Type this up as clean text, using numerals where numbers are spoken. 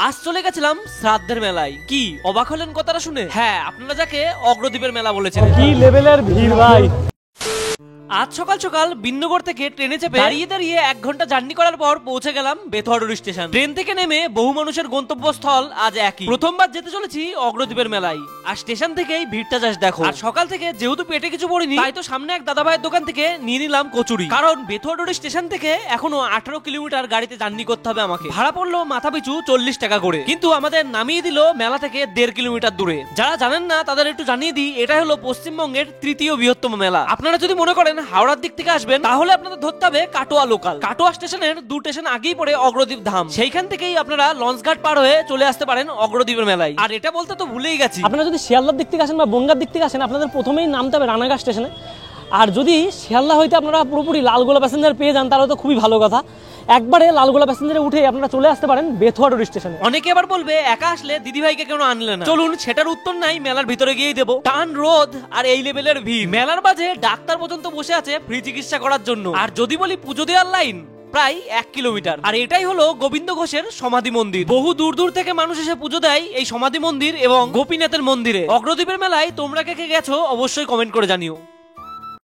আজ চলে গেছিলাম শ্রাদ্ধের মেলায়। কি অবাক হলেন কথাটা শুনে? হ্যাঁ, আপনারা যাকে অগ্রদ্বীপের মেলা বলেছেন। কি লেভেলের ভিড় ভাই! আজ সকাল সকাল বিন্নগর থেকে ট্রেনে চেপে দাঁড়িয়ে দাঁড়িয়ে 1 ঘন্টা জার্নি করার পর পৌঁছে গেলাম বেথুয়াডুরি স্টেশন। ট্রেন থেকে নেমে বহু মানুষের গন্তব্যস্থল আজ একই। প্রথমবার যেতে চলেছি অগ্রদ্বীপের মেলায়। আর স্টেশন থেকেই ভিড়টা জাস্ট দেখো। আর সকাল থেকে যেহেতু পেটে কিছু পড়িনি, তাই তো সামনে এক দাদা ভাইয়ের দোকান থেকে নিয়ে নিলাম কচুরি। কারণ বেথুয়াডুরি স্টেশন থেকে এখনো 18 কিলোমিটার গাড়িতে জার্নি করতে হবে আমাকে। ভাড়া পড়লো মাথা পিছু 40 টাকা করে, কিন্তু আমাদের নামিয়ে দিল মেলা থেকে 1.5 কিলোমিটার দূরে। যারা জানেন না তাদের একটু জানিয়ে দিই, এটা হলো পশ্চিমবঙ্গের 3য় বৃহত্তম মেলা। আপনারা যদি মনে করেন হাওড়ার দিক থেকে আসবেন, তাহলে আপনাদের ধরতে হবে কাটোয়া লোকাল। কাটোয়া স্টেশনের 2 স্টেশন আগেই পড়ে অগ্রদ্বীপ ধাম। সেইখান থেকেই আপনারা লঞ্চঘাট পার হয়ে চলে আসতে পারেন অগ্রদ্বীপের মেলায়। আর এটা বলতে তো ভুলেই গেছি, আপনারা যদি শিয়ালদার দিক থেকে আসেন বা বনগাঁর দিক থেকে আসেন, আপনাদের প্রথমেই নামতে হবে রানাঘাট স্টেশনে। আর যদি শিয়ালদা হইতে আপনারা পুরোপুরি লালগোলা প্যাসেঞ্জার পেয়ে যান, তাহলে তো খুবই ভালো কথা। একবারে লালগোলা প্যাসেঞ্জারে উঠে আপনারা চলে আসতে পারেন বেথুয়াডুরি স্টেশনে। অনেকে আবার বলবে একা আসলে দিদিভাইকে কেন আনলে না? চলুন সেটার উত্তর নাই, মেলার ভিতরে গিয়েই দেবো। টান রোদ আর এই লেভেলের ভিড়, মেলার মাঝে ডাক্তার পর্যন্ত বসে আছে ফ্রি চিকিৎসা করার জন্য। আর যদি বলি পুজো দেওয়ার লাইন প্রায় 1 কিলোমিটার। আর এটাই হলো গোবিন্দ ঘোষের সমাধি মন্দির। বহু দূর দূর থেকে মানুষ এসে পুজো দেয় এই সমাধি মন্দির এবং গোপীনাথের মন্দিরে। অগ্রদ্বীপের মেলায় তোমরা কে কে গেছো অবশ্যই কমেন্ট করে জানিও।